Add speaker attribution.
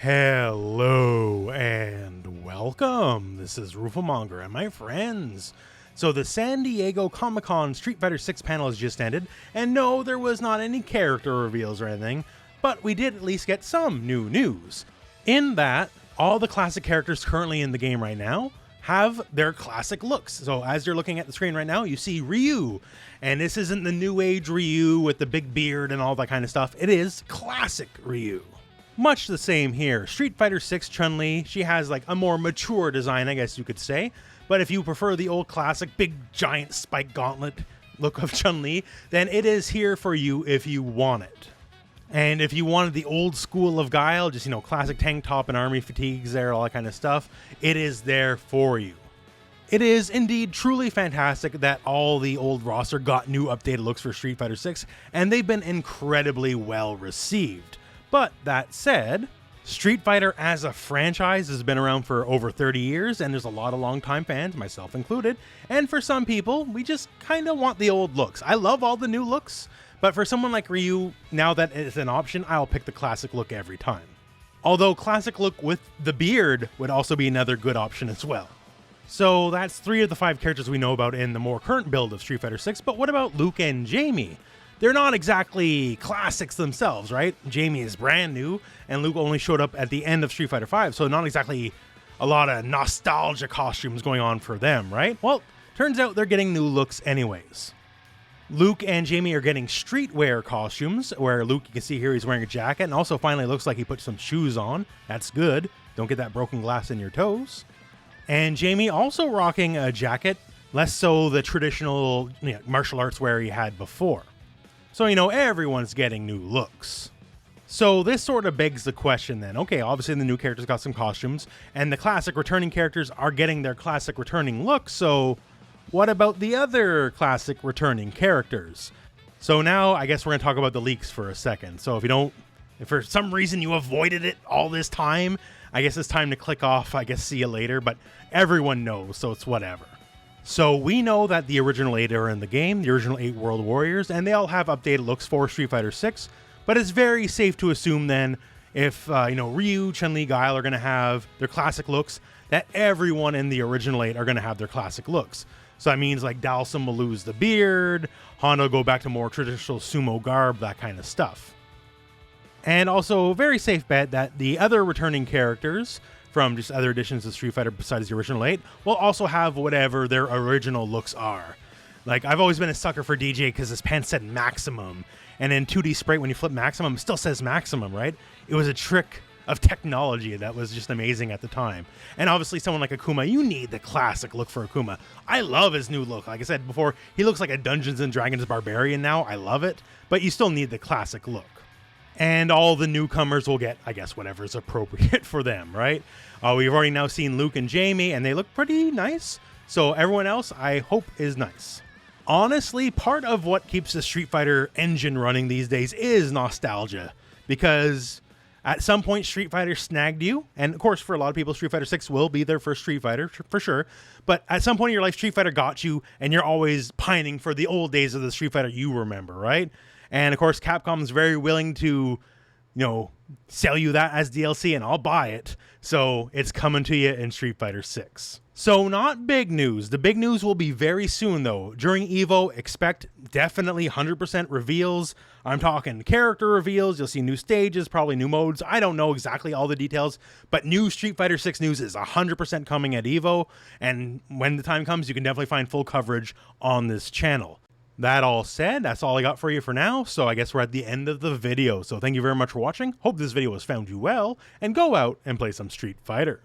Speaker 1: Hello and welcome. This is Rooflemonger and my friends. So the San Diego Comic-Con Street Fighter 6 panel has just ended, and no, there was not any character reveals or anything, but we did at least get some new news. In that, all the classic characters currently in the game right now have their classic looks. So as you're looking at the screen right now, you see Ryu, and this isn't the new age Ryu with the big beard and all that kind of stuff. It is classic Ryu. Much the same here. Street Fighter 6 Chun Li, she has like a more mature design, I guess you could say. But if you prefer the old classic big giant spike gauntlet look of Chun Li, then it is here for you if you want it. And if you wanted the old school of Guile, just, classic tank top and army fatigues there, all that kind of stuff, it is there for you. It is indeed truly fantastic that all the old roster got new updated looks for Street Fighter 6, and they've been incredibly well received. But that said, Street Fighter as a franchise has been around for over 30 years, and there's a lot of longtime fans, myself included, and for some people, we just kind of want the old looks. I love all the new looks, but for someone like Ryu, now that it's an option, I'll pick the classic look every time. Although classic look with the beard would also be another good option as well. So that's 3 of the 5 characters we know about in the more current build of Street Fighter 6, but what about Luke and Jaime? They're not exactly classics themselves, right? Jaime is brand new, and Luke only showed up at the end of Street Fighter 5, so not exactly a lot of nostalgia costumes going on for them, right? Well, turns out they're getting new looks anyways. Luke and Jaime are getting streetwear costumes, where Luke, you can see here, he's wearing a jacket, and also finally looks like he put some shoes on. That's good. Don't get that broken glass in your toes. And Jaime also rocking a jacket, less so the traditional martial arts wear he had before. So, everyone's getting new looks. So this sort of begs the question then, okay, obviously the new characters got some costumes, and the classic returning characters are getting their classic returning looks, so what about the other classic returning characters? So now I guess we're going to talk about the leaks for a second. So if for some reason you avoided it all this time, I guess it's time to click off, see you later, but everyone knows, so it's whatever. So we know that the original 8 are in the game, the original 8 World Warriors, and they all have updated looks for Street Fighter 6, but it's very safe to assume then if, Ryu, Chun Li, Guile are going to have their classic looks, that everyone in the original 8 are going to have their classic looks. So that means like Dalsum will lose the beard, Honda will go back to more traditional sumo garb, that kind of stuff. And also, very safe bet that the other returning characters from just other editions of Street Fighter besides the original 8 will also have whatever their original looks are. Like, I've always been a sucker for DJ because his pants said Maximum, and in 2D Sprite, when you flip Maximum, it still says Maximum, right? It was a trick of technology that was just amazing at the time. And obviously, someone like Akuma, you need the classic look for Akuma. I love his new look. Like I said before, he looks like a Dungeons & Dragons barbarian now. I love it, but you still need the classic look. And all the newcomers will get, whatever is appropriate for them, right? We've already now seen Luke and Jaime, and they look pretty nice. So everyone else, I hope, is nice. Honestly, part of what keeps the Street Fighter engine running these days is nostalgia. Because at some point, Street Fighter snagged you. And of course, for a lot of people, Street Fighter 6 will be their first Street Fighter, for sure. But at some point in your life, Street Fighter got you, and you're always pining for the old days of the Street Fighter you remember, right? And of course, Capcom is very willing to, sell you that as DLC, and I'll buy it. So it's coming to you in Street Fighter 6. So not big news. The big news will be very soon, though. During EVO, expect definitely 100% reveals. I'm talking character reveals. You'll see new stages, probably new modes. I don't know exactly all the details, but new Street Fighter 6 news is 100% coming at EVO. And when the time comes, you can definitely find full coverage on this channel. That all said, that's all I got for you for now, so I guess we're at the end of the video. So thank you very much for watching. Hope this video has found you well, and go out and play some Street Fighter.